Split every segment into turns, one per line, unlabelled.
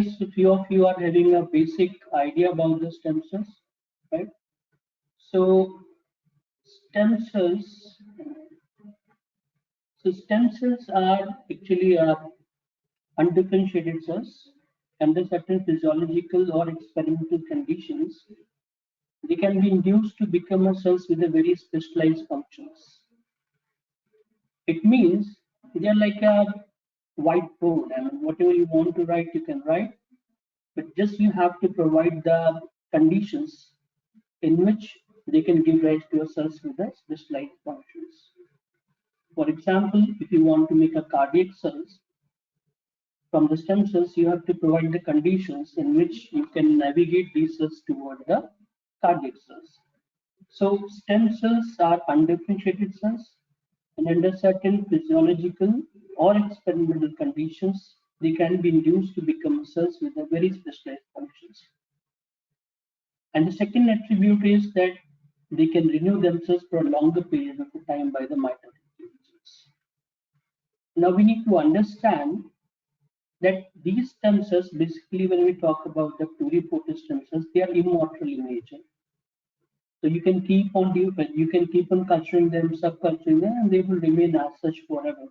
a few of you are having a basic idea about the stem cells, right? So stem cells, stem cells are actually undifferentiated cells under certain physiological or experimental conditions. They can be induced to become a cells with a very specialized functions. It means they are like a whiteboard, and whatever you want to write, you can write, but just you have to provide the conditions in which they can give rise to a cells with a specialized functions. For example, if you want to make a cardiac cells from the stem cells, you have to provide the conditions in which you can navigate these cells toward the cardiac cells. So stem cells are undifferentiated cells, and under certain physiological or experimental conditions, they can be induced to become cells with a very specialized functions. And the second attribute is that they can renew themselves for a longer period of time by the mitotic divisions. Now we need to understand that these stem cells, basically when we talk about the pluripotent stem cells, they are immortal in nature. So you can keep on culturing them, subculturing them, and they will remain as such forever.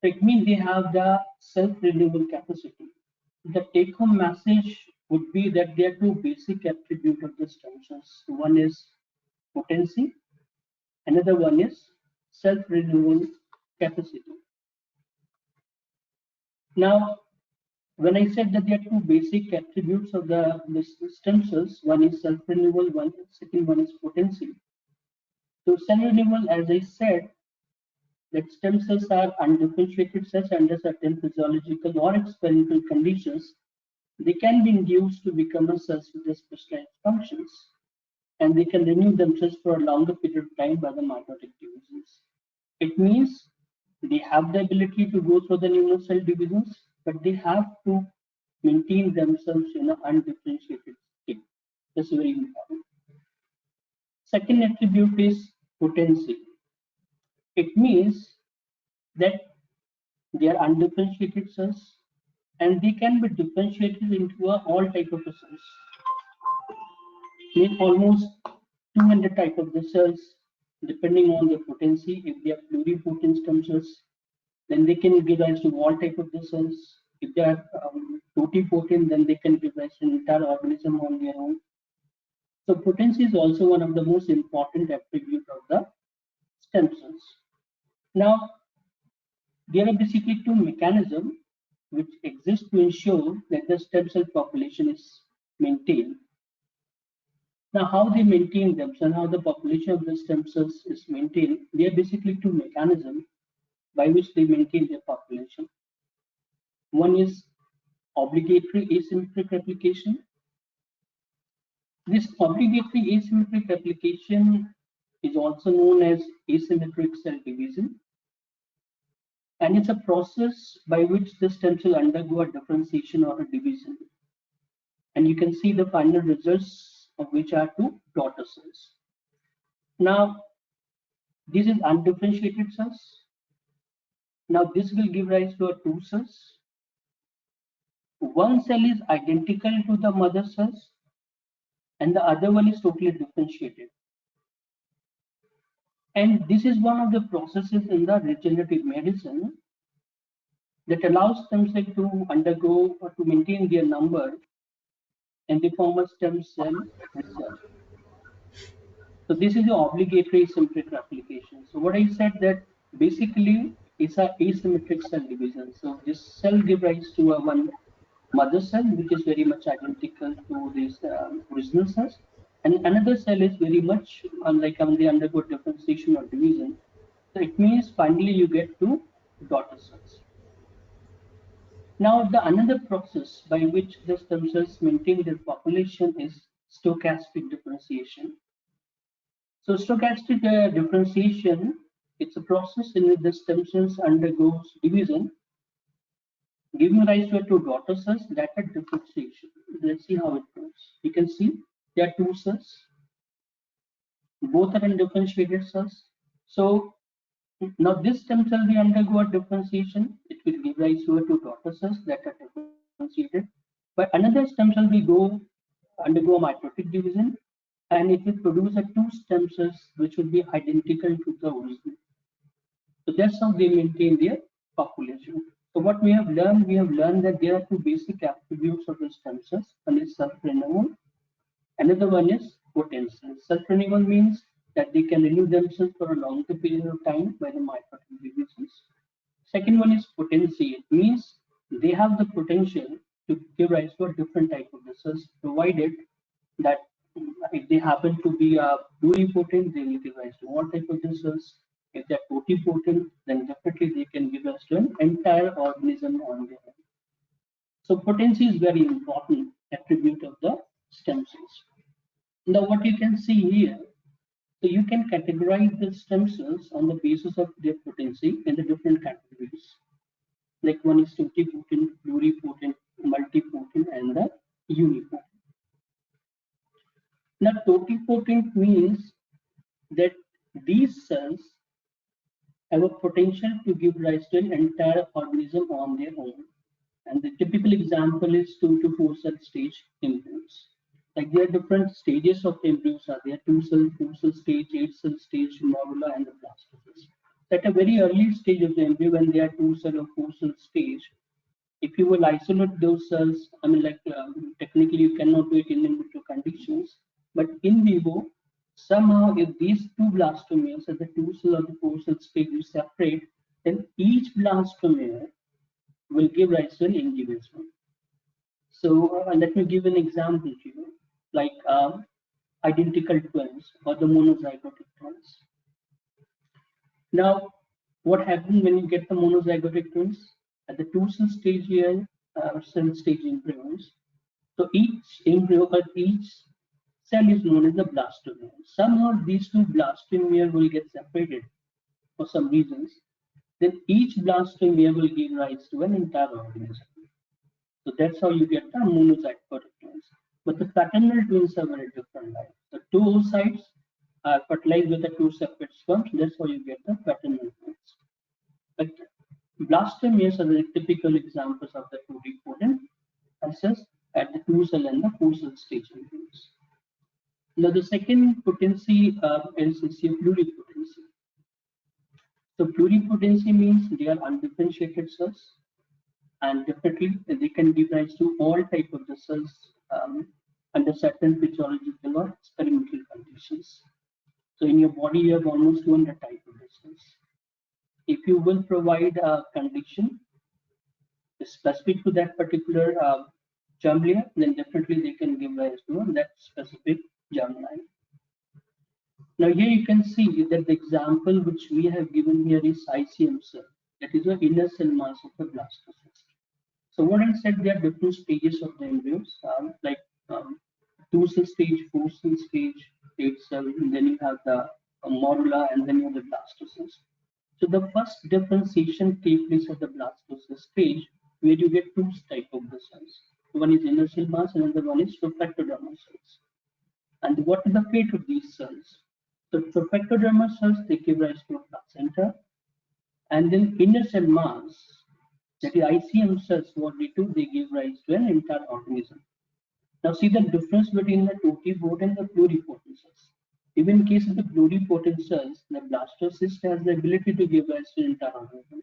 So it means they have the self-renewal capacity. The take-home message would be that there are two basic attributes of the stem cells. One is potency, another one is self-renewal capacity. Now, when I said that there are two basic attributes of the stem cells, one is self-renewal, second one is potency. So self-renewal, as I said, that stem cells are undifferentiated cells under certain physiological or experimental conditions. They can be induced to become a cells with specialized functions, and they can renew themselves for a longer period of time by the mitotic divisions. It means they have the ability to go through the neural cell divisions, but they have to maintain themselves in an undifferentiated state. That's very important. Second attribute is potency. It means that they are undifferentiated cells and they can be differentiated into all type of cells. Make almost 200 type of the cells depending on their potency. If they are pluripotent stem cells, then they can give rise to all type of the cells. If they are totipotent, then they can give rise to an entire organism on their own. So potency is also one of the most important attributes of the stem cells. Now, there are basically two mechanisms which exist to ensure that the stem cell population is maintained. Now, how they maintain themselves and how the population of the stem cells is maintained, there are basically two mechanisms by which they maintain their population. One is obligatory asymmetric replication. This obligatory asymmetric replication is also known as asymmetric cell division. And it's a process by which the stem cell undergo a differentiation or a division. And you can see the final results of which are two daughter cells. Now, this is undifferentiated cells. Now, this will give rise to a two cells. One cell is identical to the mother cells, and the other one is totally differentiated. And this is one of the processes in the regenerative medicine that allows stem cells to undergo or to maintain their number, and they form a stem cell reserve. So this is the obligatory asymmetric replication. So what I said that basically it's a asymmetric cell division. So this cell gives rise to a one mother cell, which is very much identical to this original cells, and another cell is very much unlike when they undergo differentiation or division. So it means finally you get two daughter cells. Now the another process by which the stem cells maintain their population is stochastic differentiation. So stochastic differentiation, it's a process in which the stem cells undergoes division, giving rise to two daughter cells that are differentiation. Let's see how it goes. You can see there are two cells, both are undifferentiated cells. So now this stem cell will undergo a differentiation. It will give rise to two daughter cells that are differentiated. differentiated. But another stem cell will undergo mitotic division, and it will produce a two stem cells which will be identical to the original. So that's how they maintain their population. So what we have learned that there are two basic attributes of the stem cells. One is self-renewal, another one is potency. Self-renewal means that they can renew themselves for a longer period of time by the mitotic divisions. Second one is potency. It means they have the potential to give rise to a different type of the cells, provided that if they happen to be pluripotent, they will give rise to all type of the cells. If they're totipotent, then definitely they can give rise to an entire organism on their own. So potency is very important attribute of the stem cells. Now what you can see here, so you can categorize the stem cells on the basis of their potency in the different categories. Like one is totipotent, pluripotent, multipotent, and the unipotent. Now totipotent means that these cells have a potential to give rise to an entire organism on their own. And the typical example is 2 to 4 cell stage embryos. Like there are different stages of embryos are there, 2 cell, 4 cell stage, 8 cell stage, morula, and the blastocyst. At a very early stage of the embryo, when they are 2 cell or 4 cell stage, if you will isolate those cells, I mean, like technically you cannot do it in vitro conditions, but in vivo, somehow if these two blastomeres at the 2 cell or the 4 cell stage is separate, then each blastomere will give rise to an individual. So let me give an example to you, like identical twins or the monozygotic twins. Now, what happens when you get the monozygotic twins? At the 2 cell stage here, cell stage embryos. So each embryo or each cell is known as the blastomere. Somehow these two blastomere will get separated for some reasons. Then each blastomere will give rise to an entire organism. So that's how you get the monozygotic twins. But the fraternal twins are very different. Right? The two oocytes are fertilized with the two separate sperms. That's how you get the fraternal twins. But blastomeres are the typical examples of the pluripotent cells at the 2 cell and the 4 cell stage embryos. Now the second potency is pluripotency. So pluripotency means they are undifferentiated cells, and definitely they can give rise to all type of the cells under certain physiological or experimental conditions. So in your body, you have almost 200 type of the cells. If you will provide a condition specific to that particular germ layer, then definitely they can give rise to that specific germ line. Now here you can see that the example which we have given here is ICM cell. That is the inner cell mass of the blastocyst. So what I said, there are different stages of the embryos, like 2 cell stage, 4 cell stage, 8 cell, and then you have the morula, and then you have the blastocyst. So the first differentiation takes place at the blastocyst stage, where you get two types of the cells. One is inner cell mass, and another one is trophectodermal cells. And what is the fate of these cells? So trophectodermal cells, they give rise to a placenta, and then inner cell mass, that is ICM cells, what they do, they give rise to an entire organism. Now see the difference between the totipotent and the pluripotent cells. Even in case of the pluripotent cells, the blastocyst has the ability to give rise to an entire organism.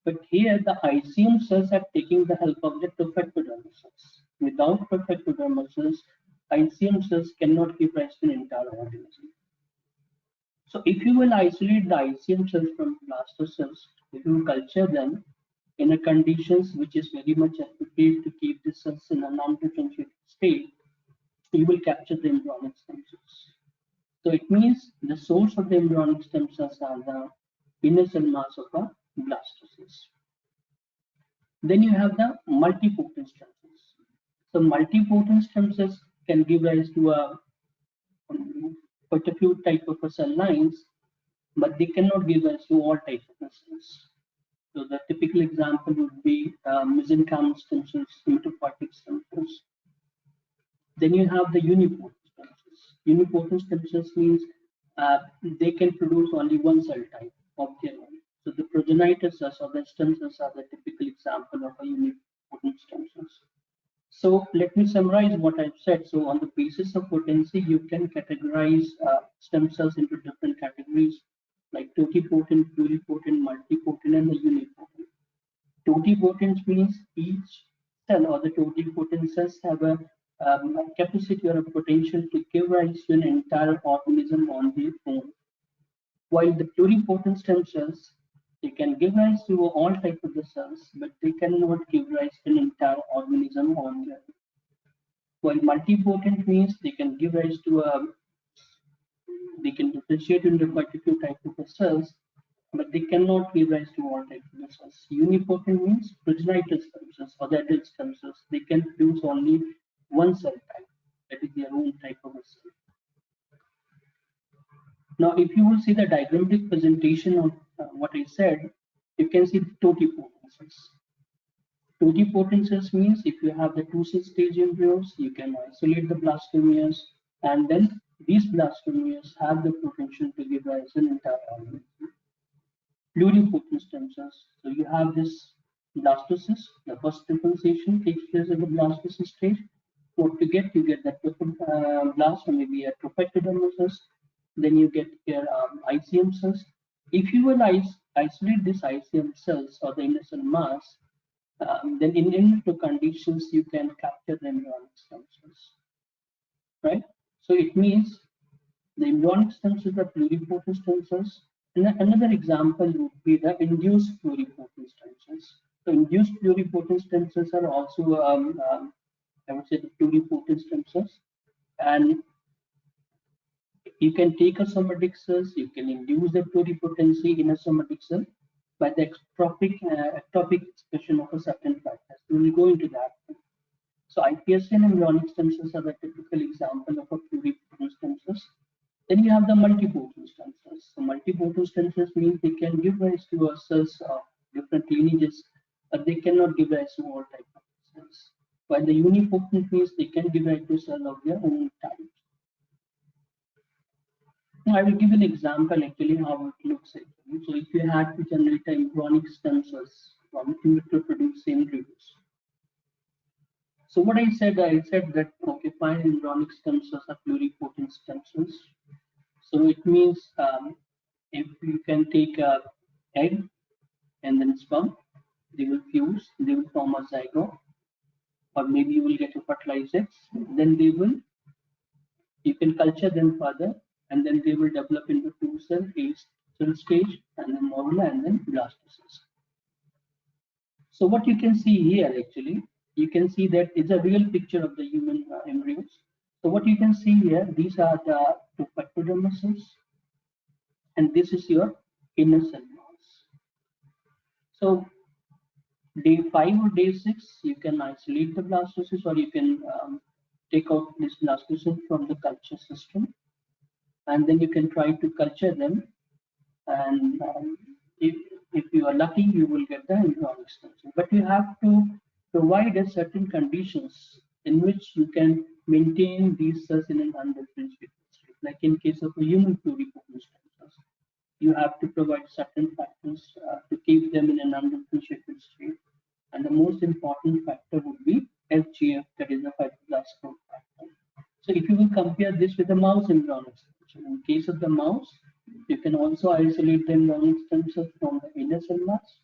But here the ICM cells are taking the help of the trophectodermal cells. Without trophectodermal cells, ICM cells cannot give rise to an entire organism. So if you will isolate the ICM cells from blastocysts, if you culture them in a conditions which is very much appropriate to keep the cells in a non-differentiated state, you will capture the embryonic stem cells. So it means the source of the embryonic stem cells are the inner cell mass of a blastocyst. Then you have the multipotent stem cells. So multipotent stem cells can give rise to quite a few type of cell lines, but they cannot give rise to all types of cells. So the typical example would be mesenchymal stem cells, hematopoietic stem cells. Then you have the unipotent stem cells. Unipotent stem cells means they can produce only one cell type of their own. So the progenitor cells or the stem cells are the typical example of a unipotent pluripotent stem cells. So let me summarize what I've said. So on the basis of potency, you can categorize stem cells into different categories like totipotent, pluripotent, multipotent, and the unipotent. Totipotent means each cell or the totipotent cells have a capacity or a potential to give rise to an entire organism on their own. While the pluripotent stem cells, they can give rise to all types of the cells, but they cannot give rise to an entire organism on their own. While multipotent means they can give rise to they can differentiate into quite a few types of cells, but they cannot give rise to all types of cells. Unipotent means progenitor stem cells or the adult stem cells. They can produce only one cell type, that is their own type of a cell. Now, if you will see the diagrammatic presentation of what I said, you can see the totipotent cells. Totipotent cells means if you have the two-cell stage embryos, you can isolate the blastomeres, and then these blastomeres have the potential to give rise to an entire organism. Pluripotent stem cells. So you have this blastocyst. The first differentiation takes place at the blastocyst stage. What you get that blast or maybe a trophectodermocyst. Then you get your ICM cells. If you will isolate these ICM cells or the inner cell mass, then in vitro conditions you can capture the embryonic stem cells, right? So it means the embryonic stem cells are pluripotent stem cells. And another example would be the induced pluripotent stem cells. So induced pluripotent stem cells are also, I would say, the pluripotent stem cells. And you can take a somatic cells, you can induce the pluripotency in a somatic cell by the ectopic expression of a certain factors. We will go into that. So iPSC and embryonic stem cells are the typical example of a pluripotent stem cells. Then you have the multipotent stem cells. So multipotent stem cells means they can give rise to cells of different lineages, but they cannot give rise to all types of cells. While the unipotent means they can give rise to cells of their own type. Now I will give an example actually how it looks actually. So if you had to generate embryonic stem cells from in vitro produced embryos. So what I said that okay, fine, embryonic stem cells are pluripotent stem cells. So it means if you can take a egg and then sperm, they will fuse, they will form a zygote, or maybe you will get a fertilized eggs. Then you can culture them further, and then they will develop into two-cell, eight-cell stage, and then morula, and then blastocyst. So what you can see here actually, you can see that it's a real picture of the human embryos. So what you can see here, these are the two pectodermal cells, and this is your inner cell mass. So day 5 or day 6, you can isolate the blastocyst, or you can take out this blastocyst from the culture system, and then you can try to culture them. And if you are lucky, you will get the embryonic stem cell. But you have to provide a certain conditions in which you can maintain these cells in an undifferentiated state. Like in case of a human pluripotent stem cells, you have to provide certain factors to keep them in an undifferentiated state. And the most important factor would be FGF, that is the fibroblast growth factor. So if you will compare this with the mouse embryonic stem cell, in case of the mouse, you can also isolate the embryonic stem cells from the inner cell mass.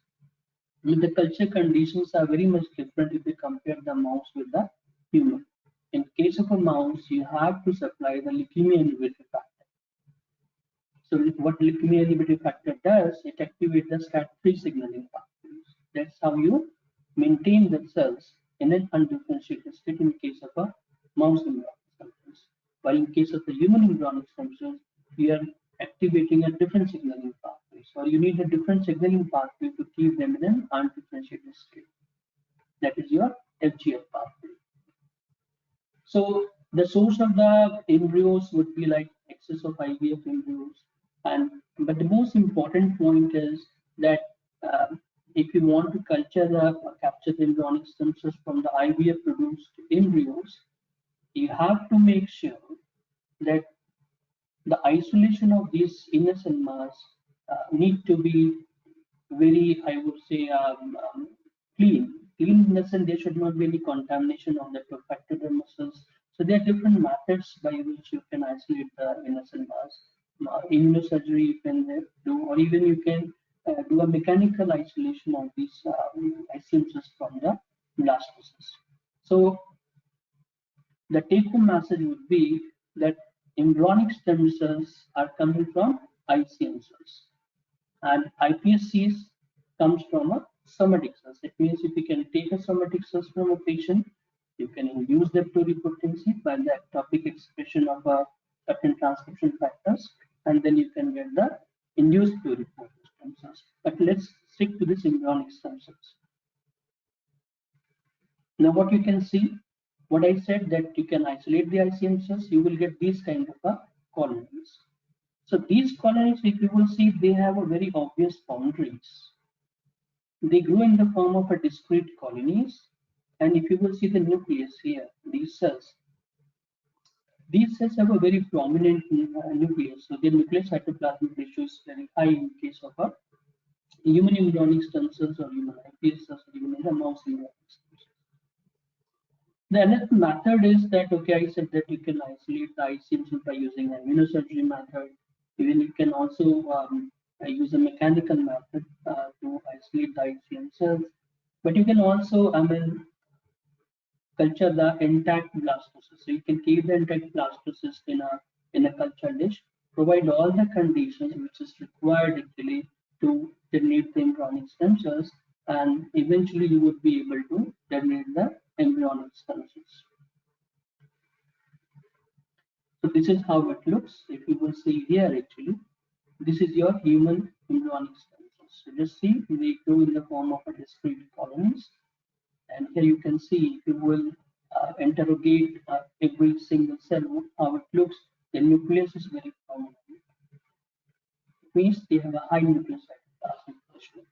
The culture conditions are very much different if you compare the mouse with the human. In case of a mouse, you have to supply the leukemia inhibitory factor. So what leukemia inhibitory factor does, it activates the STAT3 signaling pathways. That's how you maintain the cells in an undifferentiated state in case of a mouse embryonic stem cells. While in case of the human embryonic stem cells, we are activating a different signaling pathway. So you need a different signaling pathway to keep them in an undifferentiated state. That is your FGF pathway. So the source of the embryos would be like excess of IVF embryos. But the most important point is that if you want to capture the embryonic stem cells from the IVF produced embryos, you have to make sure that the isolation of these inner cell mass need to be very, I would say, clean clean in the sense there should not be any contamination of the affected muscles. So there are different methods by which you can isolate the innocent mass. Immunosurgery you can do, or even you can do a mechanical isolation of these ICM cells from the blastocysts. So the take-home message would be that embryonic stem cells are coming from ICM cells, and iPSCs comes from a somatic cells. It means if you can take a somatic cells from a patient, you can induce the pluripotency by the ectopic expression of certain transcription factors, and then you can get the induced pluripotent stem cells. But let's stick to this embryonic stem cells. Now what you can see, what I said that you can isolate the ICM cells, you will get these kind of colonies. So these colonies, if you will see, they have a very obvious boundaries. They grow in the form of a discrete colonies, and if you will see the nucleus here, these cells have a very prominent nucleus. So their nucleus cytoplasmic ratio is very high in case of a human embryonic stem cells or human iPS cells or even in the mouse embryonic stem cells. The another method is that, okay, I said that you can isolate the ICM cells by using an immunosurgery method. Even you can also use a mechanical method to isolate the ICM cells. But you can also, culture the intact blastocyst. So you can keep the intact blastocyst in a culture dish, provide all the conditions which is required actually to generate the embryonic stem cells, and eventually you would be able to generate the embryonic stem cells. So this is how it looks. If you will see here, actually, this is your human embryonic stem cells. So just see, they grow in the form of a discrete colonies. And here you can see, if you will interrogate every single cell, how it looks, the nucleus is very prominent. It means they have a high nucleus cytoplasmic ratio.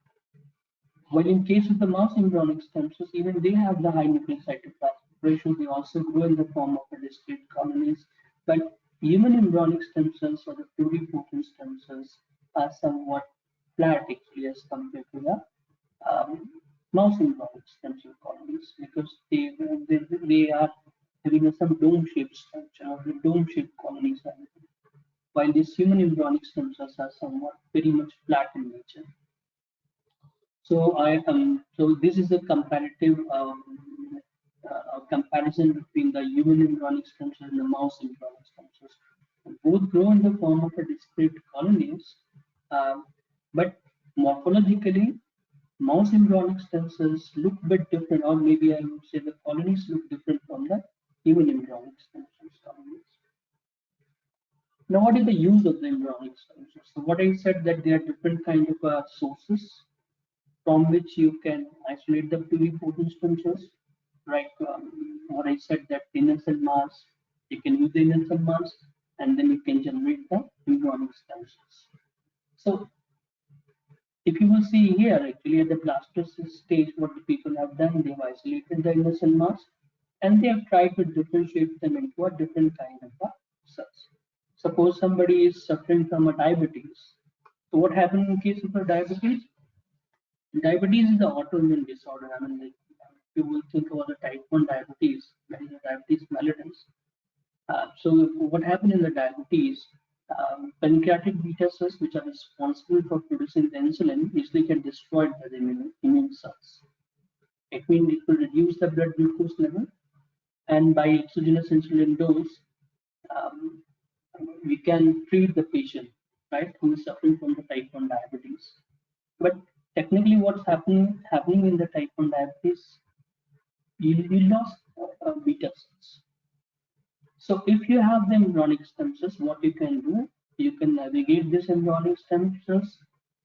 While in case of the mouse embryonic stem cells, even they have the high nucleus cytoplasmic ratio. They also grow in the form of a discrete colonies. But human embryonic stem cells or the pluripotent stem cells are somewhat flat actually as compared to the mouse embryonic stem cell colonies, because they are having some dome-shaped structure or the dome-shaped colonies, while these human embryonic stem cells are somewhat very much flat in nature. So so this is a comparative comparison between the human embryonic stem cells and the mouse embryonic stem cells. Both grow in the form of a discrete colonies, but morphologically, mouse embryonic stem cells look a bit different, or maybe I would say the colonies look different from the human embryonic stem cells colonies. Now, what is the use of the embryonic stem cells? So, what I said that there are different kind of sources from which you can isolate the pluripotent stem cells. Right? What I said that inner cell mass, you can use the inner cell mass, and then you can generate the embryonic stem cells. So if you will see here, actually at the blastocyst stage, what the people have done, they have isolated the inner cell mass, and they have tried to differentiate them into a different kind of cells. Suppose somebody is suffering from a diabetes. So what happens in case of a diabetes? Diabetes is an autoimmune disorder. Like, if you will think about the type 1 diabetes, that is the diabetes mellitus. So what happened in the diabetes? Pancreatic beta cells, which are responsible for producing the insulin, easily get destroyed by the immune cells. It means it will reduce the blood glucose level, and by exogenous insulin dose, we can treat the patient, right, who is suffering from the type 1 diabetes. But technically, what's happening in the type 1 diabetes, you lost beta cells. So if you have the embryonic stem cells, what you can do, you can navigate this embryonic stem cells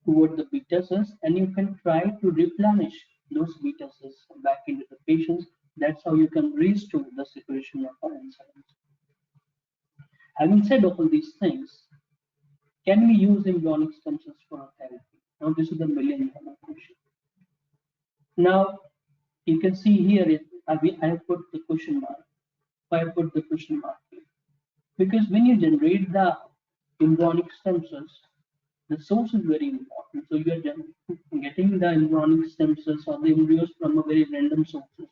toward the beta cells, and you can try to replenish those beta cells back into the patients. That's how you can restore the secretion of our enzymes. Having said all these things, can we use embryonic stem cells for therapy? Now this is the million-dollar question. Now you can see here, I have put the question mark. I put the question mark here, because when you generate the embryonic stem cells, The source is very important. So you are getting the embryonic stem cells or the embryos from a very random sources.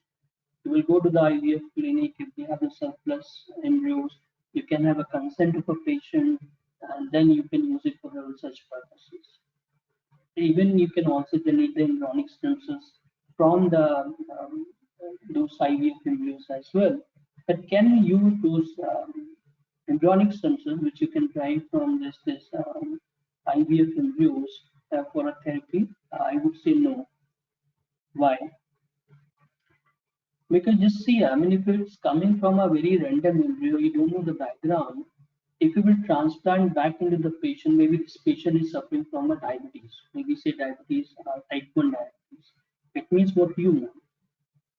You will go to the IVF clinic if they have the surplus embryos. You can have a consent of a patient, and then you can use it for the research purposes. Even you can also generate the embryonic stem cells from the those IVF embryos as well. But can you use those embryonic stem cells, which you can drive from this IVF embryos for a therapy? I would say no. Why? Because just see, I mean, if it's coming from a very random embryo, you don't know the background. If you will transplant back into the patient, maybe this patient is suffering from a diabetes, maybe say diabetes, type 1 diabetes. It means what you want.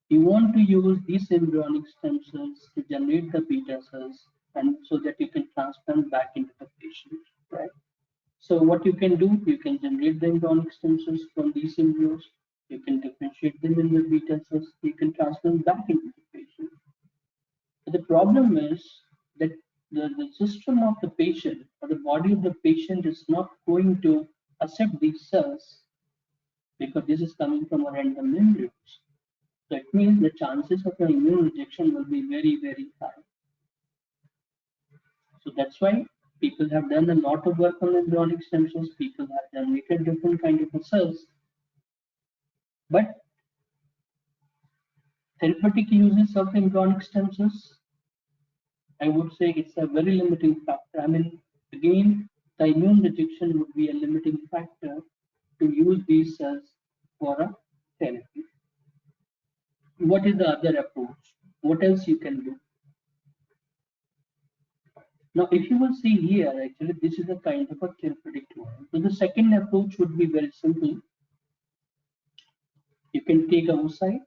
You want to use these embryonic stem cells to generate the beta cells, and so that you can transplant back into the patient, right? So what you can do, you can generate the embryonic stem cells from these embryos. You can differentiate them in the beta cells. You can transplant back into the patient. But the problem is that the system of the patient or the body of the patient is not going to accept these cells because this is coming from a random embryos. So it means the chances of an immune rejection will be very, very high. So that's why people have done a lot of work on embryonic stem cells. People have generated different kind of cells. But therapeutic uses of embryonic stem cells, I would say it's a very limiting factor. I mean, again, the immune rejection would be a limiting factor to use these cells for a therapy. What is the other approach? What else you can do? Now, if you will see here, actually, this is a kind of a therapeutic one. So the second approach would be very simple. You can take a oocyte.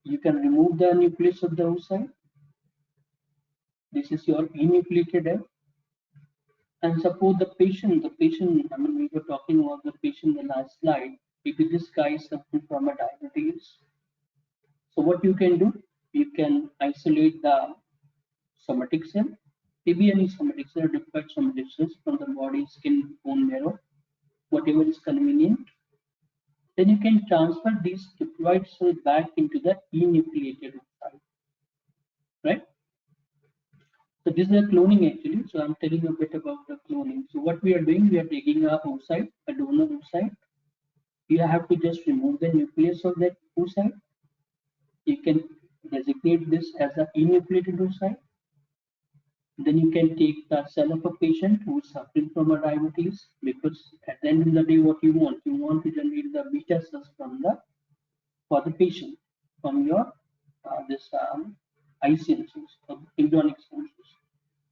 You can remove the nucleus of the oocyte. This is your enucleated egg. And suppose the patient, I mean, we were talking about the patient in the last slide. Maybe this guy is suffering from a diabetes. So what you can do, you can isolate the somatic cell, maybe any somatic cell, diploid somatic cells from the body, skin, bone marrow, whatever is convenient. Then you can transfer these diploid cells back into the enucleated oocyte, right? So this is a cloning actually. So I'm telling you a bit about the cloning. So what we are doing, we are taking a oocyte, a donor oocyte. You have to just remove the nucleus of that oocyte. You can designate this as an enucleated oocyte. Then you can take the cell of a patient who is suffering from a diabetes, because at the end of the day, what you want to generate the beta cells for the patient from your this ICM cells, embryonic cells.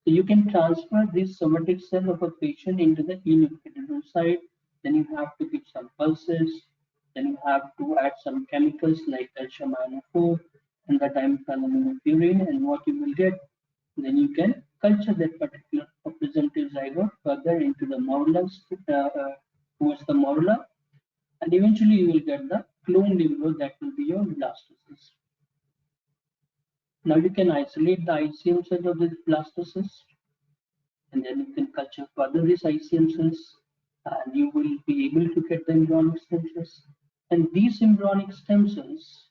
So you can transfer this somatic cell of a patient into the enucleated oocyte. Then you have to give some pulses. Then you have to add some chemicals like calcium iron 4 and the dimethylpurine, and what you will get, then you can culture that particular representative zygote further into the morula, towards the morula, and eventually you will get the cloned embryo that will be your blastocyst. Now you can isolate the ICM cells of this blastocyst, and then you can culture further these ICM cells, and you will be able to get the embryonic stem cells. And these embryonic stem cells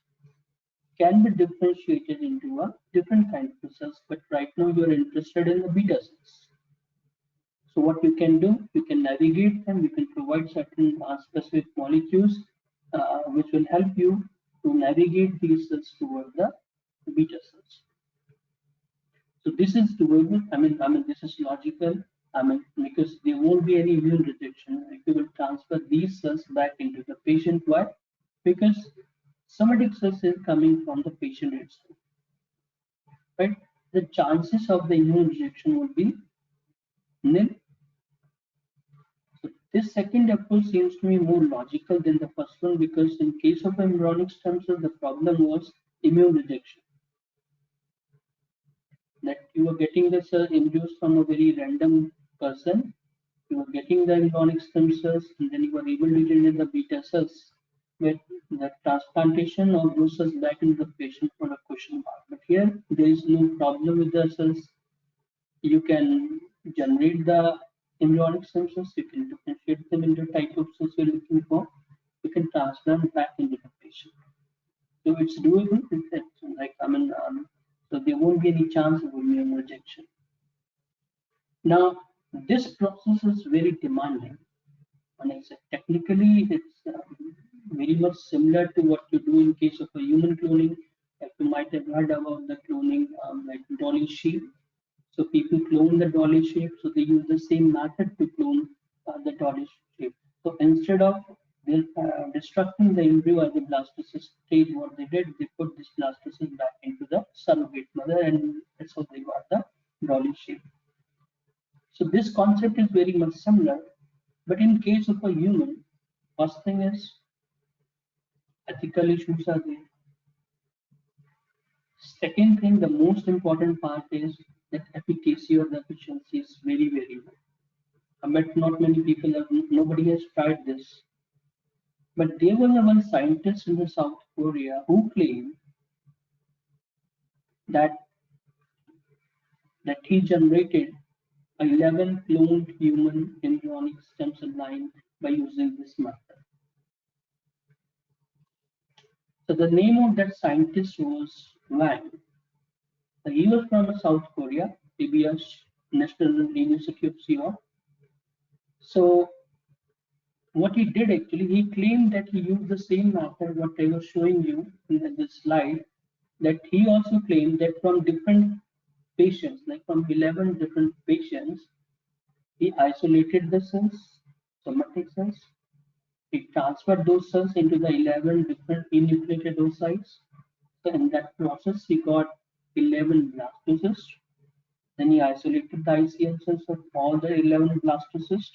can be differentiated into a different kind of cells, but right now you're interested in the beta cells. So what you can do, you can navigate them, you can provide certain specific molecules which will help you to navigate these cells towards the beta cells. So this is doable. I mean, this is logical. I mean, because there won't be any immune rejection if you will transfer these cells back into the patient. Why? Because somatic cells is coming from the patient itself, right? The chances of the immune rejection would be nil. So this second approach seems to me more logical than the first one, because in case of embryonic stem cells, the problem was immune rejection. That you were getting the cell induced from a very random person, you were getting the embryonic stem cells, and then you were able to generate the beta cells. With the transplantation of those cells back into the patient for a question mark. But here there is no problem with the cells. You can generate the embryonic stem cells, you can differentiate them into type of cells you're looking for, you can transfer them back into the patient. So it's doable. It's like, so there won't be any chance of immune rejection. Now, this process is very demanding. And it's technically, it's very much similar to what you do in case of a human cloning. Like you might have heard about the cloning, like dolly sheep. So people clone the dolly sheep, so they use the same method to clone the dolly sheep. So instead of destructing the embryo as a blastocyst stage, what they did, they put this blastocyst back into the surrogate mother, and that's how they got the dolly sheep. So this concept is very much similar, but in case of a human, first thing is ethical issues are there. Second thing, the most important part is that efficacy or the efficiency is very, very low. But not many people have, nobody has tried this. But there was one scientist in the South Korea who claimed that he generated 11 cloned human embryonic stem cell line by using this method. So the name of that scientist was Wang. So he was from South Korea, PBS National University of Seoul. So what he did actually, he claimed that he used the same method what I was showing you in this slide, that he also claimed that from different patients, like from 11 different patients, he isolated the cells, somatic cells. He transferred those cells into the 11 different enucleated oocytes. So in that process, he got 11 blastocysts. Then he isolated the ICL cells of all the 11 blastocysts,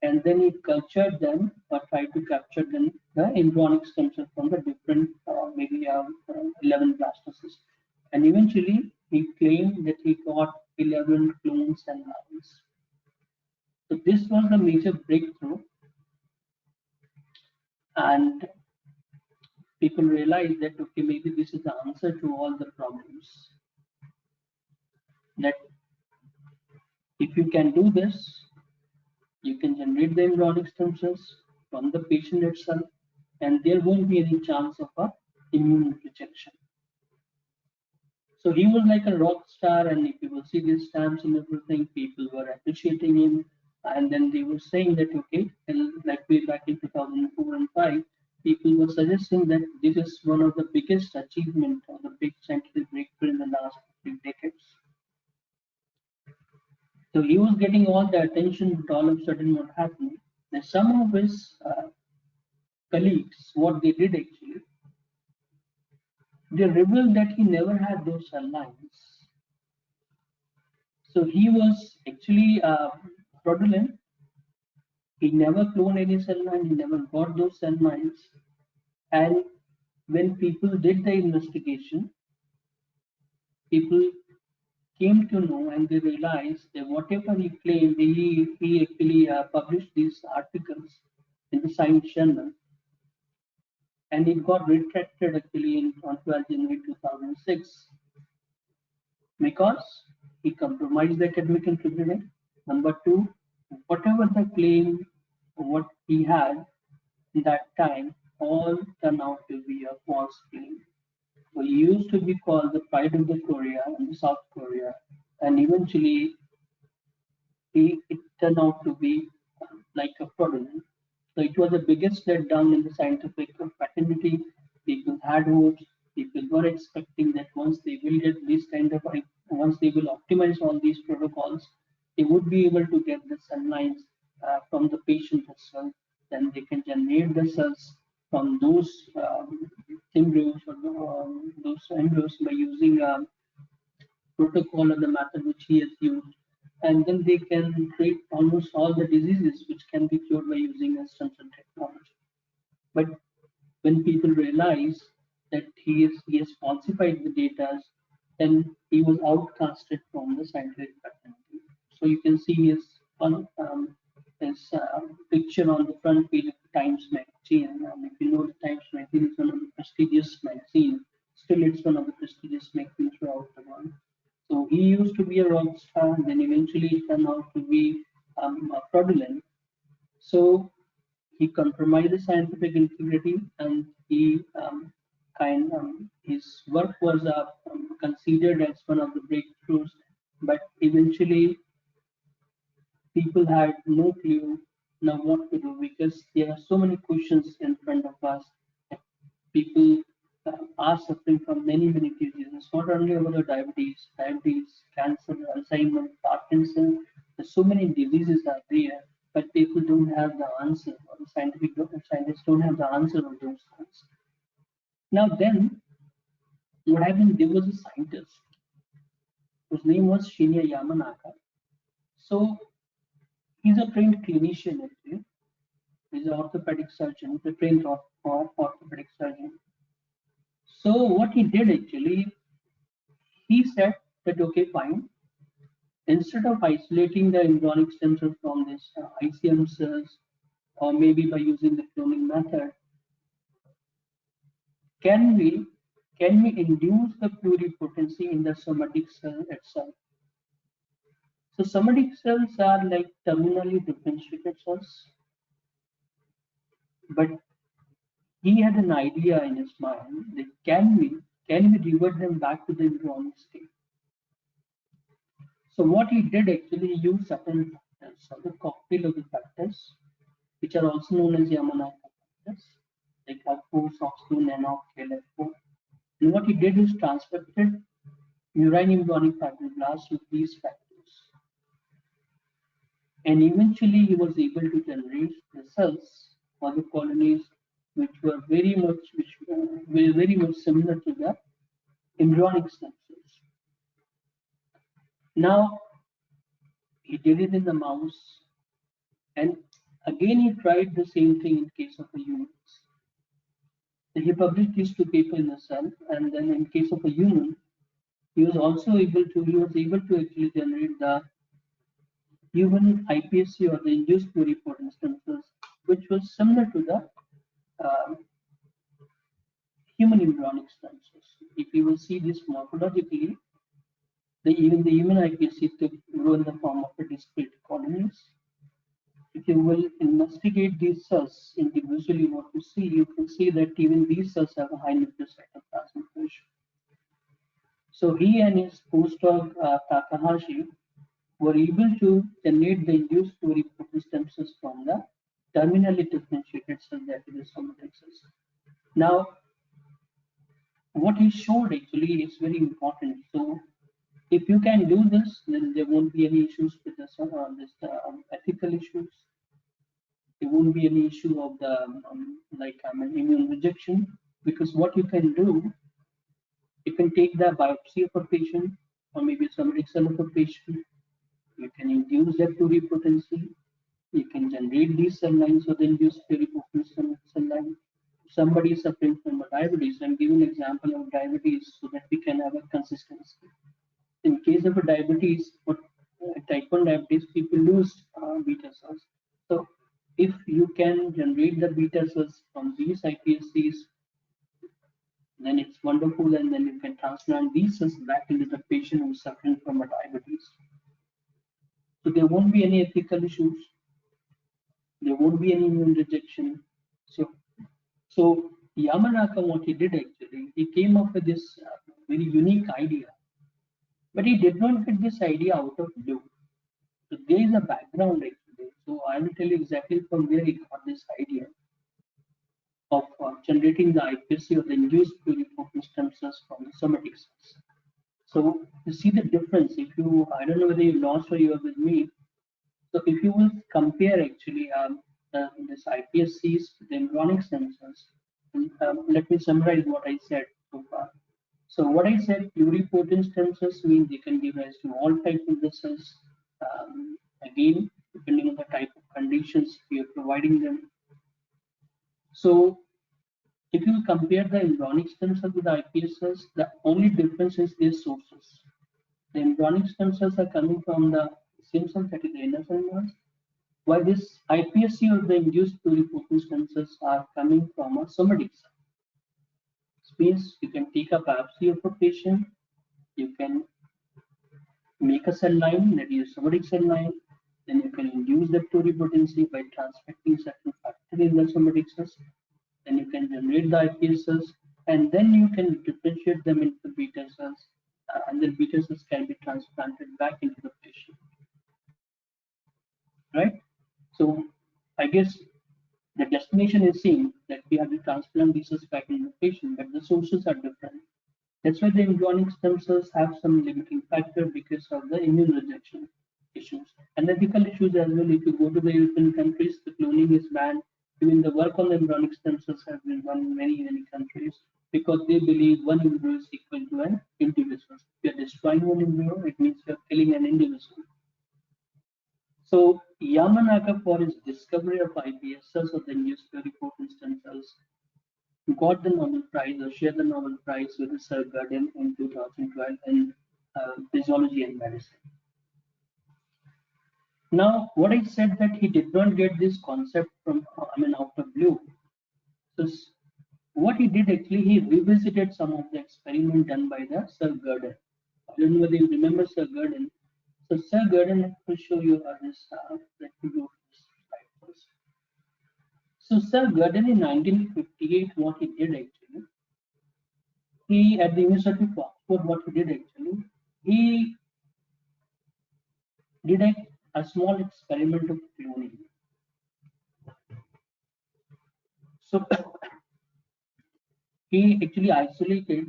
and then he cultured them or tried to capture them, the embryonic stem cells from the different, maybe 11 blastocysts. And eventually, he claimed that he got 11 clones and lines. So this was the major breakthrough, and people realized that okay, maybe this is the answer to all the problems. That if you can do this, you can generate the embryonic stem cells from the patient itself, and there won't be any chance of a immune rejection. So he was like a rock star, and if you will see these stamps and everything, people were appreciating him, and then they were saying that okay, and like way back in 2004 and 5, people were suggesting that this is one of the biggest achievement or the big scientific breakthrough in the last few decades. So he was getting all the attention, but all of a sudden what happened? That some of his colleagues, what they did actually, they revealed that he never had those cell lines. So he was actually fraudulent. He never cloned any cell line, he never got those cell lines. And when people did the investigation, people came to know and they realized that whatever he claimed, he actually published these articles in the Science Journal, and it got retracted actually on 12 January 2006 because he compromised the academic integrity. Number two, whatever the claim, what he had in that time, all turned out to be a false claim. So he used to be called the pride of the Korea and South Korea, and eventually it turned out to be like a fraudulent. So it was the biggest letdown in the scientific fraternity. People had hopes. People were expecting that once they will get this kind of, once they will optimize all these protocols, they would be able to get the cell lines from the patient itself. Then they can generate the cells from those embryos or those embryos by using protocol or the method which he has used, and then they can treat almost all the diseases which can be cured by using a stem cell technology. But when people realize that he has falsified the data, then he was outcasted from the scientific fraternity. So you can see his picture on the front page of the Times magazine. And if you know, the Times magazine is one of the prestigious magazines. Still, it's one of the prestigious magazines throughout the world. So he used to be a rock star, then eventually it turned out to be fraudulent. So he compromised the scientific integrity, and his work was considered as one of the breakthroughs. But eventually, people had no clue now what to do, because there are so many questions in front of us. People are suffering from many diseases, not only about the diabetes, cancer, Alzheimer, Parkinson. There's so many diseases are there, but people don't have the answer, or the scientists don't have the answer of those things. Now then, what happened? There was a scientist whose name was Shinya Yamanaka. So he's a trained clinician actually. He's an orthopedic surgeon, a trained orthopedic surgeon. So what he did actually, he said that okay, fine. Instead of isolating the embryonic stem cells from this ICM cells, or maybe by using the cloning method, can we induce the pluripotency in the somatic cell itself? So somatic cells are like terminally differentiated cells, but he had an idea in his mind that can we revert them back to the embryonic state? So what he did actually, he used certain factors, so the cocktail of the factors, which are also known as Yamanaka factors, like F4, SOX2, NANOC, KLF4. And what he did is transfected murine embryonic fibroblasts with these factors. And eventually he was able to generate the cells or the colonies which were very much similar to the embryonic stem cells. Now he did it in the mouse, and again he tried the same thing in case of the humans. So he published these two papers in the Cell, and then in case of a human, he was able to actually generate the human iPSC, or the induced pluripotent stem cells, which was similar to the human embryonic stem cells. If you will see this morphologically, even the human iPSC grow in the form of a discrete colonies. If you will investigate these cells individually, what you can see that even these cells have a high nuclear cytoplasmic ratio. So he and his postdoc Takahashi were able to generate the induced pluripotent stem cells from the terminally differentiated cell, that is the somatic cells. Now, what he showed actually is very important. So if you can do this, then there won't be any issues with this ethical issues. There won't be any issue of the immune rejection, because what you can do, you can take the biopsy of a patient, or maybe somatic cell of a patient. You can induce that pluripotency. You can generate these cell lines or the induced pluripotent cell line. Somebody is suffering from diabetes. I'm giving an example of diabetes so that we can have a consistency. In case of a diabetes, type 1 diabetes, people lose beta cells. So if you can generate the beta cells from these iPSCs, then it's wonderful, and then you can transplant these cells back into the patient who's suffering from a diabetes. So there won't be any ethical issues. There won't be any immune rejection. So Yamanaka, what he did actually, he came up with this very unique idea. But he did not get this idea out of blue. So there is a background actually. So I will tell you exactly from where he got this idea of generating the iPSC or the induced pluripotent stem cells from the somatic cells. So you see the difference. I don't know whether you lost or you are with me. So if you will compare actually this iPSCs with the embryonic stem cells, let me summarize what I said so far. So what I said, pluripotent stem cells mean they can give rise to all types of the cells. Again, depending on the type of conditions we are providing them. So if you compare the embryonic stem cells with the iPS cells, the only difference is their sources. The embryonic stem cells are coming from the stem cell, that is the inner cell mass, while this iPSC or the induced pluripotent stem cells are coming from a somatic cell. This means you can take a biopsy of a patient, you can make a cell line, that is somatic cell line, Then you can induce the pluripotency by transfecting certain factor in the somatic cells. Then you can generate the iPS cells, and then you can differentiate them into beta cells, and then beta cells can be transplanted back into the patient. Right? So I guess the destination is same, that we have to transplant these cells back into the patient, but the sources are different. That's why the embryonic stem cells have some limiting factor because of the immune rejection issues and ethical issues as well. If you go to the European countries, the cloning is banned. Even the work on the embryonic stem cells has been done in many countries because they believe one embryo is equal to an individual. If you're destroying one embryo, it means you're killing an individual. So Yamanaka, for his discovery of iPS cells of the induced pluripotent stem cells, got the Nobel Prize or shared the Nobel Prize with Sir Gurdon in 2012 in Physiology and Medicine. Now, what I said that he did not get this concept from, out of blue. So what he did actually, he revisited some of the experiment done by the Sir Gurdon. I don't know whether you remember Sir Gurdon. So Sir Gurdon, let me show you this. Let me go to this slide first. So Sir Gurdon in 1958, what he did actually, he at the University of Oxford, what he did actually, he did a small experiment of cloning. So he actually isolated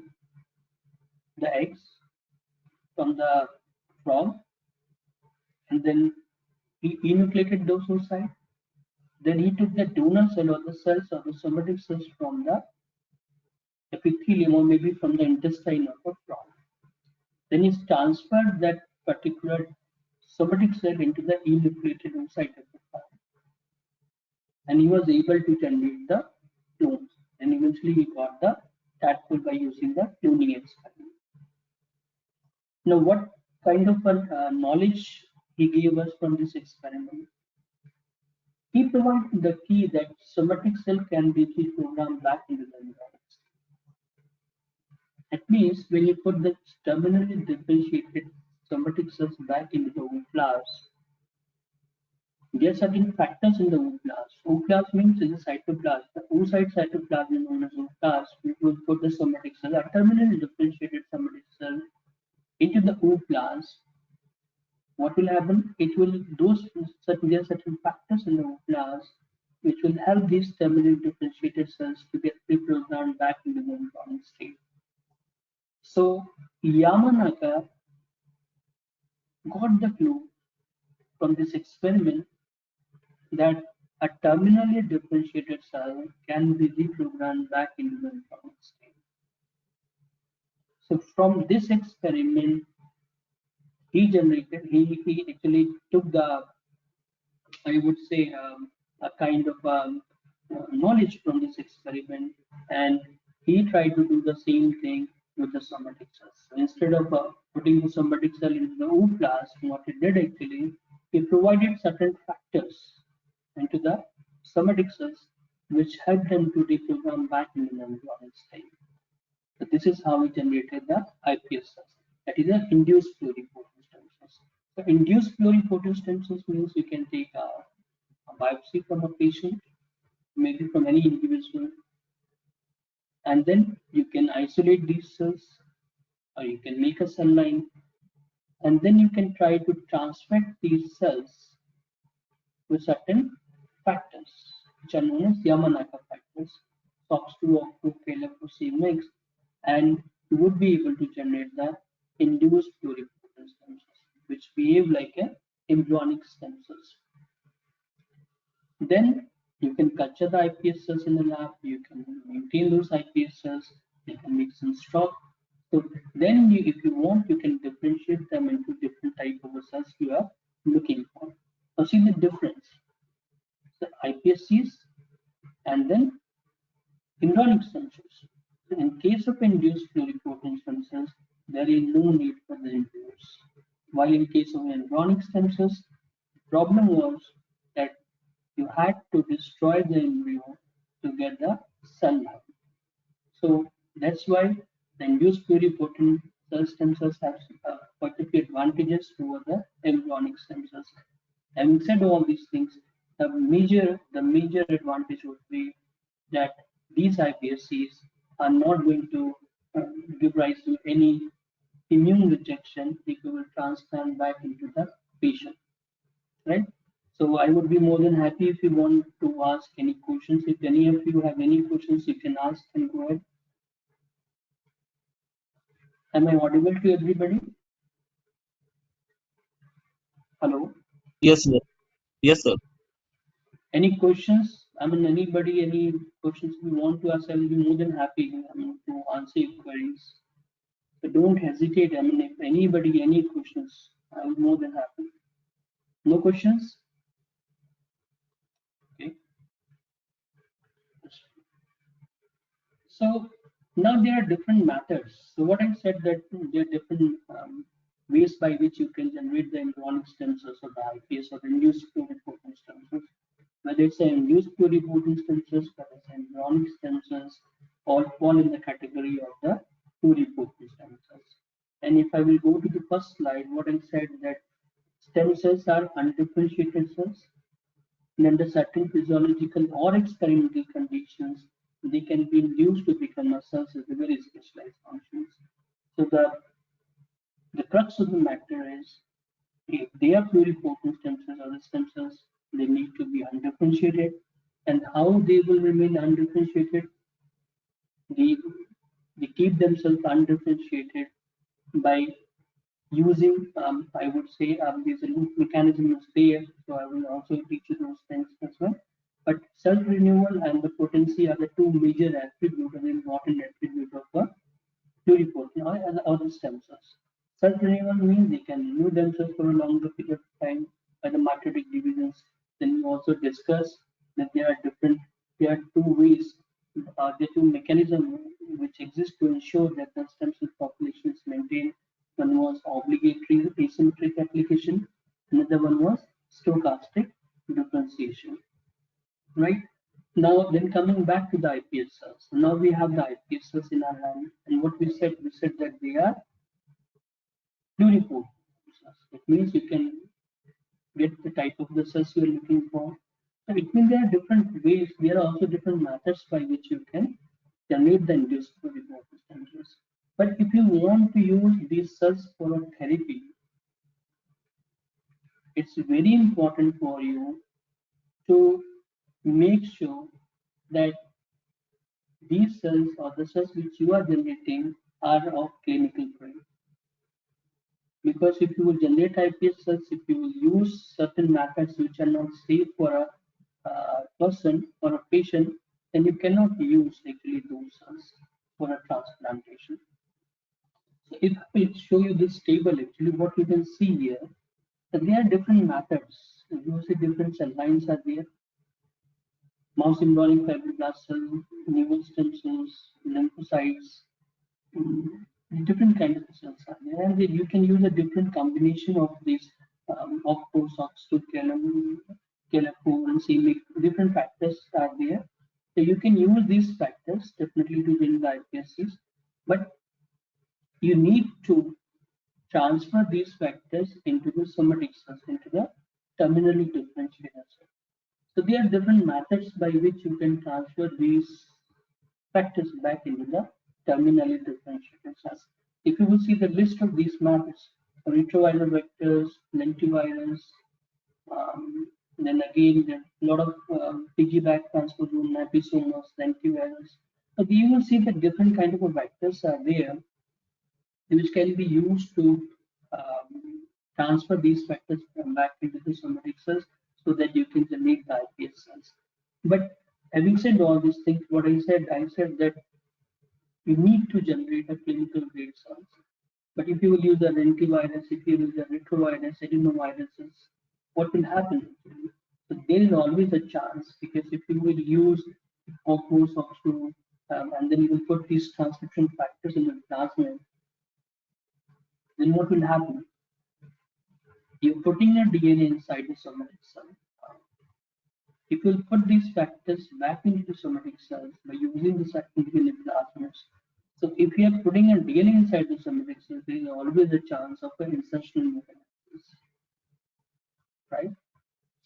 the eggs from the frog, and then he enucleated those oocytes. Then he took the donor cell or the cells or the somatic cells from the epithelium or maybe from the intestine of a frog. Then he transferred that particular somatic cell into the enucleated oocyte of the frog. And he was able to generate the clones. And eventually he got the tadpole by using the cloning experiment. Now, what kind of knowledge he gave us from this experiment? He provided the key that somatic cell can be reprogrammed back into the embryonic. That means when you put the terminally differentiated somatic cells back into the ooblast, there are certain factors in the ooblast. Ooblast means in the cytoplasm. The oocyte cytoplasm is known as ooblast. We will put the somatic cell, a terminally differentiated somatic cell, into the ooblast. What will happen? It will there are certain factors in the ooblast which will help these terminally differentiated cells to get reprogrammed back into the embryonic state. So Yamanaka got the clue from this experiment that a terminally differentiated cell can be reprogrammed back into the embryonic state. So from this experiment, he actually took the, I would say, a kind of knowledge from this experiment, and he tried to do the same thing with the somatic cells. So instead of putting the somatic cell into the ooblast, what he did actually, he provided certain factors into the somatic cells which helped them to reprogram back into the embryonic state. So this is how we generated the iPS cells. That is an induced pluripotent stem cells. So induced pluripotent stem cells means you can take a biopsy from a patient, maybe from any individual, and then you can isolate these cells, or you can make a cell line, and then you can try to transfect these cells with certain factors, which are known as Yamanaka factors, SOX2, OCT2, KLF2, C-mix, and you would be able to generate the induced pluripotent stem cells, which behave like an embryonic stem cells. Then you can culture the iPS cells in the lab, you can maintain those iPS cells, you can make some stock. So then if you want, you can differentiate them into different type of cells you are looking for. Now see the difference. The iPSCs and then embryonic stem cells. So in case of induced pluripotent stem cells, there is no need for the embryos. While in case of embryonic stem cells, the problem was that you had to destroy the embryo to get the cell line. So that's why the induced pluripotent stem cells have quite a few advantages over the embryonic stem cells. Having said all these things, the major advantage would be that these iPSCs are not going to give rise to any immune rejection if you will transplant back into the patient, right? So I would be more than happy if you want to ask any questions. If any of you have any questions, you can ask and go ahead. Am I audible to everybody? Hello?
Yes, sir. Yes, sir.
Any questions? I mean, anybody, any questions you want to ask, I will be more than happy, to answer your queries. So don't hesitate. I mean, if anybody, any questions, I'm more than happy. No questions? Okay. So now there are different methods. So what I said that there are different ways by which you can generate the embryonic stem cells or the iPS or the induced pluripotent stem cells. Whether it's an induced pluripotent stem cells, whether it's embryonic stem cells, all fall in the category of the pluripotent stem cells. And if I will go to the first slide, what I said that stem cells are undifferentiated cells, and under certain physiological or experimental conditions, they can be induced to become a cells with very specialized functions. So the crux of the matter is if they are pluripotent stem cells or the stem cells, they need to be undifferentiated. And how they will remain undifferentiated? They, they keep themselves undifferentiated by using, I would say, there's a loop mechanism is there, so I will also teach you those things as well. But self-renewal and the potency are the two major attributes and important attribute of the pluripotent or the stem cells. Self-renewal means they can renew themselves for a longer period of time by the mitotic divisions. Then we also discuss that there are two ways, there are two mechanisms which exist to ensure that the stem cell population is maintained. One was obligatory asymmetric application, another one was stochastic differentiation, right? Now, then coming back to the iPS cells. Now we have the iPS cells in our hand, and what we said that they are pluripotent cells. It means you can get the type of the cells you're looking for. So it means there are different ways, there are also different methods by which you can generate the induced pluripotent stem cells. But if you want to use these cells for a therapy, it's very important for you to make sure that these cells or the cells which you are generating are of clinical grade. Because if you will generate iPS cells, if you will use certain methods which are not safe for a person or a patient, then you cannot use actually those cells for a transplantation. So if I show you this table, actually what you can see here, that there are different methods. You see different cell lines are there. Mouse embryonic fibroblast cells, neural stem cells, lymphocytes, different kinds of cells are there, and you can use a different combination of these, of course, OX2, KLF4, and c different factors are there. So you can use these factors definitely to win the iPSCs, but you need to transfer these factors into the somatic cells, into the terminally differentiated cells. So there are different methods by which you can transfer these factors back into the terminally differentiated cells. If you will see the list of these methods, retroviral vectors, lentivirus, then again there are a lot of piggyback transposon, episomas, lentivirus. So you will see that different kind of vectors are there which can be used to transfer these factors back into the somatic cells so that you can generate the iPS cells. But having said all these things, what I said that you need to generate a clinical grade cells. But if you will use the lentivirus, if you use the retrovirus, adenoviruses, what will happen? So there is always a chance because if you will use OCOS, OX2, and then you will put these transcription factors in the plasmid, then what will happen? You're putting a DNA inside the somatic cell. If you put these factors back into the somatic cells by using the secondary plasmids, so if you are putting a DNA inside the somatic cells, there is always a chance of an insertional mechanism, right?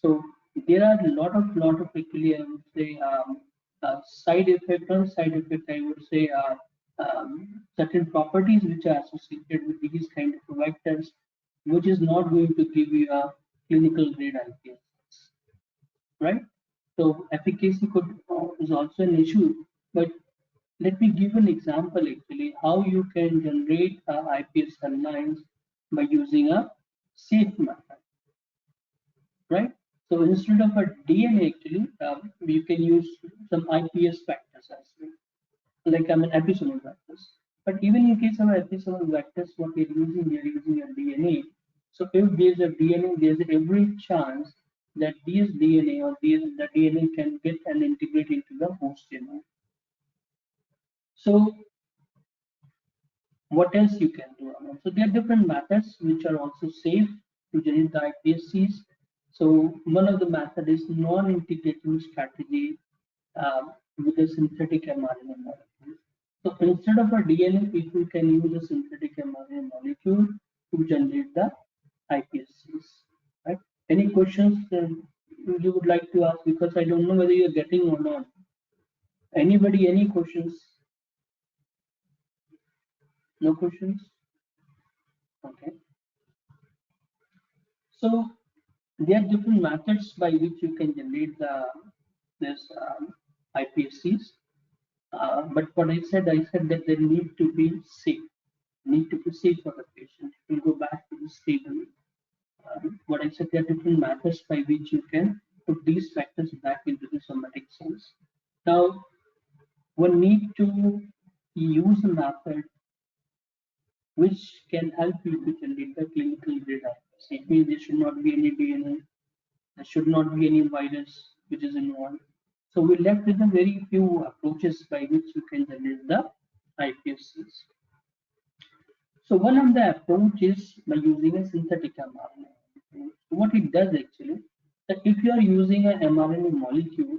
So there are a lot of actually I would say side effect or side effect I would say certain properties which are associated with these kind of vectors, which is not going to give you a clinical grade IPS, right? So efficacy could is also an issue, but let me give an example actually how you can generate IPS cell lines by using a safe method, right? So instead of a DNA, actually, you can use some IPS factors as well, like I mean episomal vectors. But even in case of episomal vectors, what we are using a DNA. So if there's a DNA, there's every chance that these DNA or the DNA can get and integrate into the host genome. So what else you can do? So there are different methods which are also safe to generate the iPSCs. So one of the method is non-integrating strategy with a synthetic mRNA molecule. So instead of a DNA, people can use a synthetic mRNA molecule to generate the iPSCs. Right? Any questions you would like to ask? Because I don't know whether you're getting or not. Anybody, any questions? No questions? Okay. So there are different methods by which you can generate this iPSCs. But what I said that they need to be safe, need to be safe for the patient. You will go back to this table. What I said, there are different methods by which you can put these factors back into the somatic cells. Now, one need to use a method which can help you to generate the clinical grade iPSC. It means there should not be any DNA, there should not be any virus which is involved. So we're left with a very few approaches by which you can generate the iPSCs. So one of the approach is by using a synthetic mRNA. What it does actually, that if you are using an mRNA molecule,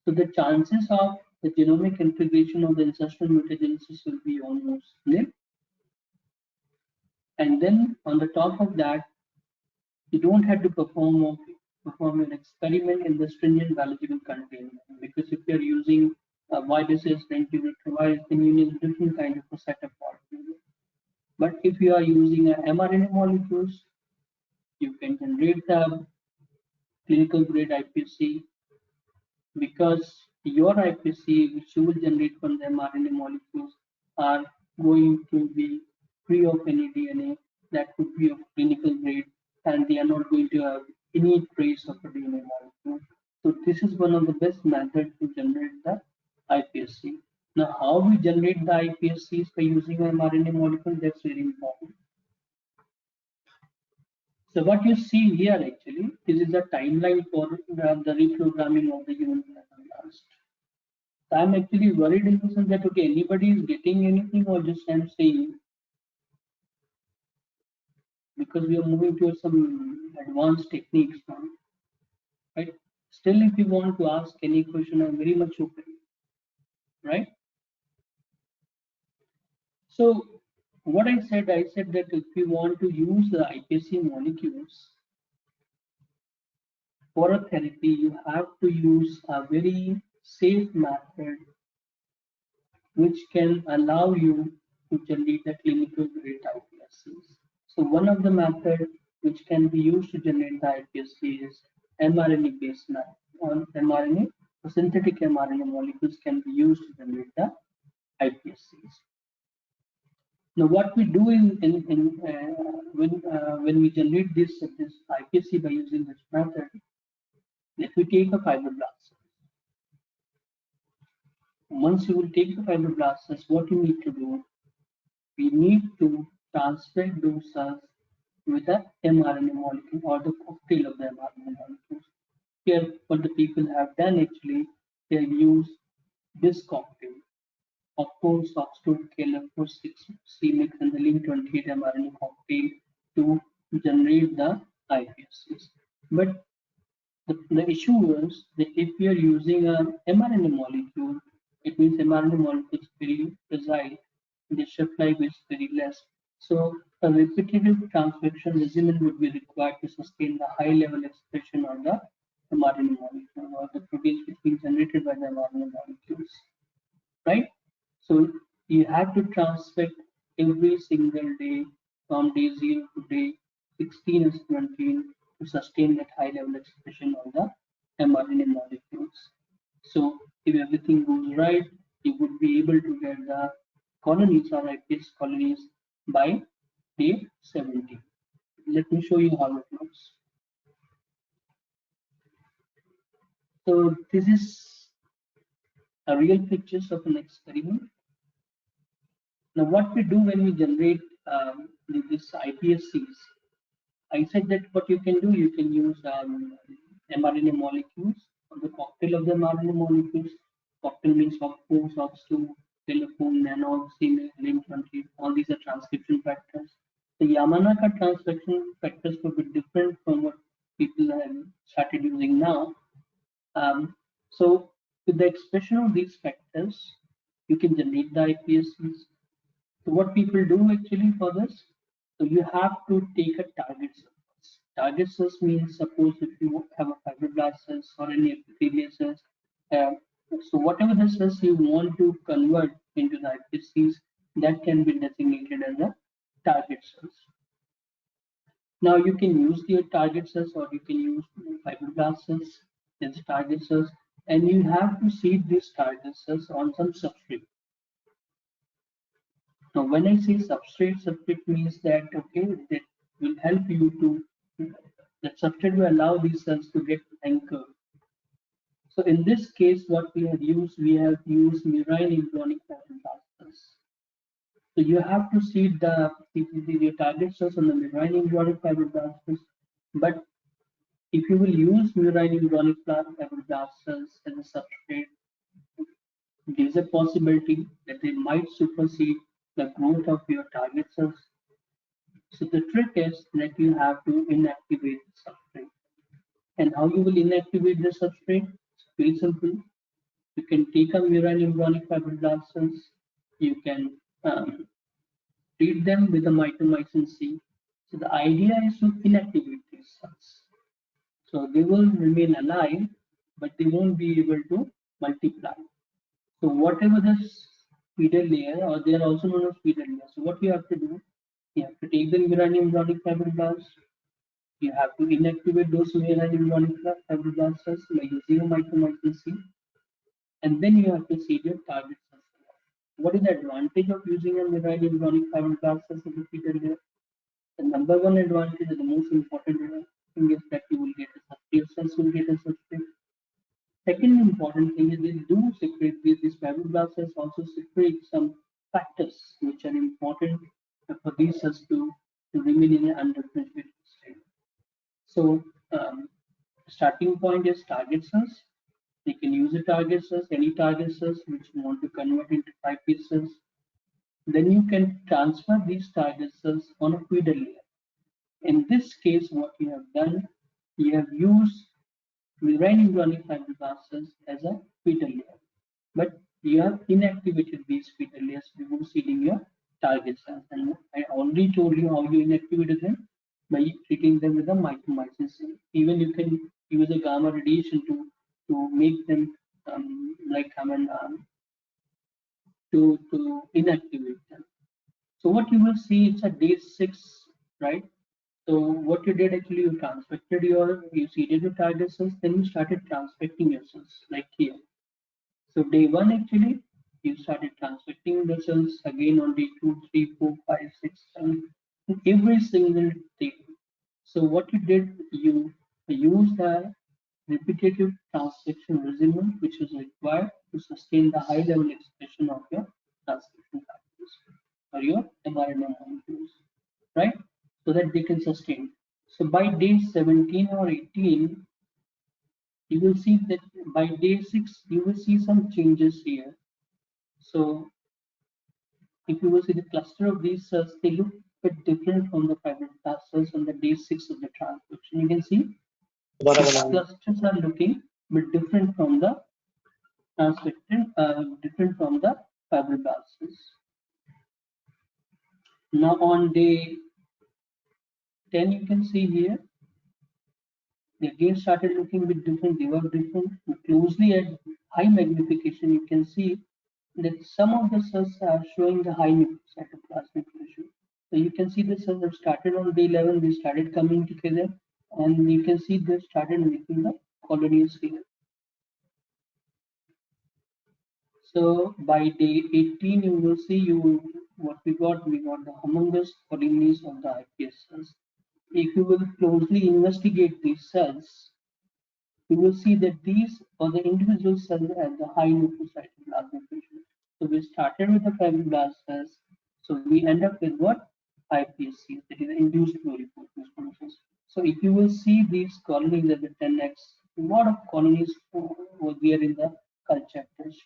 so the chances of the genomic integration of the ancestral mutagenesis will be almost nil. And then on the top of that, you don't have to perform an experiment in the stringent biological containment, because if you're using viruses, lentivirus, then you need a different kind of a setup altogether. But if you are using mRNA molecules, you can generate the clinical grade iPSC, because your iPSC, which you will generate from the mRNA molecules, are going to be free of any DNA that could be of clinical grade, and they are not going to have any trace of a DNA molecule. So this is one of the best methods to generate the iPSC. Now, how we generate the iPSCs by using an mRNA molecule, that's very important. So what you see here actually, this is a timeline for the reprogramming of the human blast. So I'm actually worried in the sense that okay, anybody is getting anything, or just I'm saying, because we are moving towards some advanced techniques now, right? Still, if you want to ask any question, I'm very much open, right? So what I said that if you want to use the iPSC molecules for a therapy, you have to use a very safe method which can allow you to generate the clinical grade iPSCs. So one of the methods which can be used to generate the iPSC is mRNA-based method. On mRNA, synthetic mRNA molecules can be used to generate the iPSCs. Now, what we do when we generate this iPSC by using this method, if we take a fibroblast, once you will take the fibroblasts, what you need to do, we need to transfer those cells with the mRNA molecule or the cocktail of the mRNA molecules. Here, what the people have done actually, they have used this cocktail of 4-SOX2 KLF4-6 mix and the link28 mRNA cocktail to generate the iPSCs. But the issue is that if we are using a mRNA molecule, it means mRNA molecule is very precise, the shelf life is very less. So A repetitive transcription regimen would be required to sustain the high level expression of the mRNA molecule or the proteins which being generated by the mRNA molecules, right? So you have to transcript every single day from day 0 to day 16 or 17 to sustain that high level expression of the mRNA molecules. So if everything goes right, you would be able to get the colonies or iPS colonies by day 70. Let me show you how it looks. So this is a real pictures of an experiment. Now what we do when we generate this iPSCs, I said that what you can do, you can use mRNA molecules, or the cocktail of the mRNA molecules. Cocktail means OX4, OX2, telephone, nanox, link20, all these are transcription factors. The Yamanaka transcription factors could be different from what people have started using now. So with the expression of these factors, you can generate the iPSCs. So what people do actually for this, so you have to take a target cell. Target cells means suppose if you have a fibroblast cells or any epithelial cells, uh, so whatever the cells you want to convert into the iPSCs, that can be designated as a target cells. Now you can use the target cells or you can use fibroblast cells as target cells, and you have to seed these target cells on some substrate. Now, when I say substrate means that okay, that will help you to that substrate will allow these cells to get anchored. So in this case, what we have used murine embryonic fibroblasts. So you have to seed the target cells on the murine embryonic fibroblasts, but if you will use murine embryonic fibroblasts as a substrate, there is a possibility that they might supersede the growth of your target cells. So the trick is that you have to inactivate the substrate. And how you will inactivate the substrate? It's very simple. You can take a murine embryonic fibroblast cells. You can treat them with a mitomycin C. So the idea is to inactivate these cells. So they will remain alive, but they won't be able to multiply. So whatever the feeder layer, or they are also known as feeder layer. So what you have to do, you have to take the murine embryonic fibroblasts. You have to inactivate those murine embryonic fibroblasts by using a mitomycin C, and then you have to seed your target cells. What is the advantage of using a murine embryonic fibroblast as a feeder layer? The number one advantage, and the most important thing is that you will get a substrate, cells will get a substrate. Second important thing is they do secrete, these fibroblasts also secrete some factors which are important for these cells to remain in an undifferentiated state. So starting point is target cells. You can use the target cells, any target cells which you want to convert into 5P cells. Then you can transfer these target cells on a feeder layer. In this case, what you have done, you have used murine embryonic fibroblasts as a feeder layer, but you have inactivated these feeder layers before seeding your target cells. And I already told you how you inactivated them by treating them with a mitomycin C. Even you can use a gamma radiation to make them to inactivate them. So what you will see, it's a day 6, right? So what you did actually, you seeded your target cells, then you started transfecting your cells, like here. So day 1 actually, you started transfecting the cells again on day 2, 3, 4, 5, 6, 7, every single day. So what you did, you used the repetitive transcription regimen which is required to sustain the high level expression of your transcription factors or your mRNA molecules, right? So that they can sustain. So by day 17 or 18, you will see that by day 6, you will see some changes here. So if you will see the cluster of these cells, they look a bit different from the fibroblast cells on the day 6 of the transcription. You can see these clusters are looking a bit different from the transcription, different from the fibroblasts. Now on day 10 you can see here, they again started looking a bit different, they were different. Closely at high magnification, you can see that some of the cells are showing the high cytoplasmic ratio. So you can see the cells that started on day 11, they started coming together, and you can see they started making the colonies here. So by day 18, you will see what we got the humongous colonies of the iPS cells. If you will closely investigate these cells, you will see that these are the individual cells at the high nucleocytoplasmic ratio. So we started with the fibroblast cells. So we end up with what? iPSCs, that is induced pluripotent solutions. So if you will see these colonies at the 10x, a lot of colonies were there in the culture dish.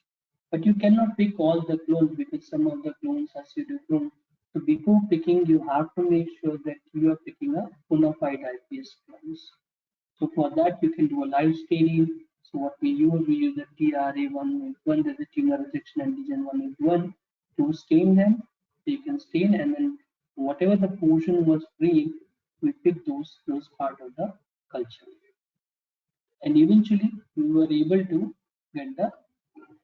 But you cannot pick all the clones because some of the clones are pseudoclone. So before picking, you have to make sure that you are picking a bona fide iPS clones. So for that, you can do a live staining. So what we use the TRA181, there's a tumor rejection antigen 181 to stain them. So you can stain, and then whatever the portion was free, we pick those part of the culture. And eventually, we were able to get the,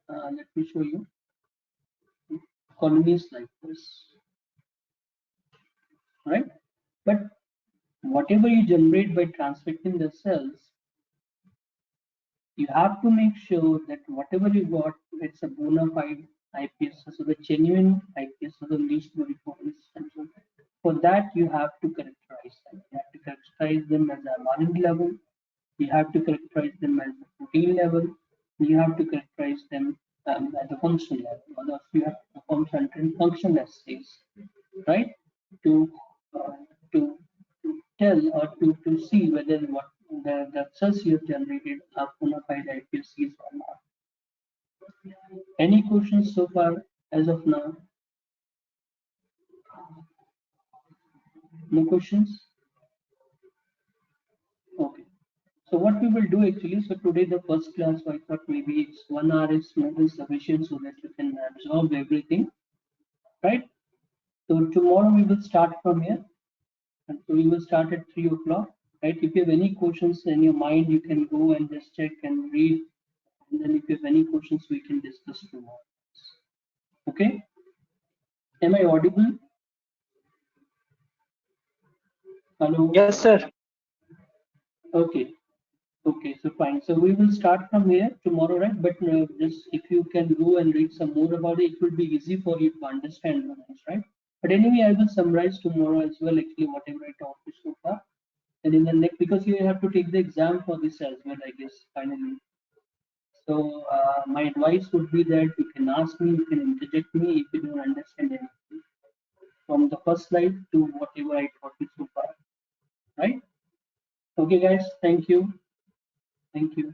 let me show you, colonies like this, right? But whatever you generate by transfecting the cells, you have to make sure that whatever you got, it's a bona fide IPS, so the genuine IPS, so the least pluripotent stem. For that, you have to characterize them. You have to characterize them as a mRNA level. You have to characterize them as a protein level. You have to characterize them at a function level. Otherwise, you have to perform certain function assays, right? To uh, to tell or to see whether what the cells you have generated are bona fide iPSCs or not. Any questions so far as of now? No questions? Okay. So what we will do actually, so today the first class, so I thought maybe it's 1 hour is more than sufficient so that you can absorb everything, right? So tomorrow we will start from here. And so we will start at 3 o'clock, right? If you have any questions in your mind, you can go and just check and read. And then if you have any questions, we can discuss tomorrow. Okay? Am I audible? Hello?
Yes, sir.
Okay. Okay, so fine. So we will start from here tomorrow, right? But just if you can go and read some more about it, it will be easy for you to understand this, right? But anyway, I will summarize tomorrow as well, actually, whatever I taught you so far. And in the next, because you have to take the exam for this as well, I guess, finally. So my advice would be that you can ask me, you can interject me if you don't understand anything. From the first slide to whatever I taught you so far, right? Okay, guys, thank you. Thank you.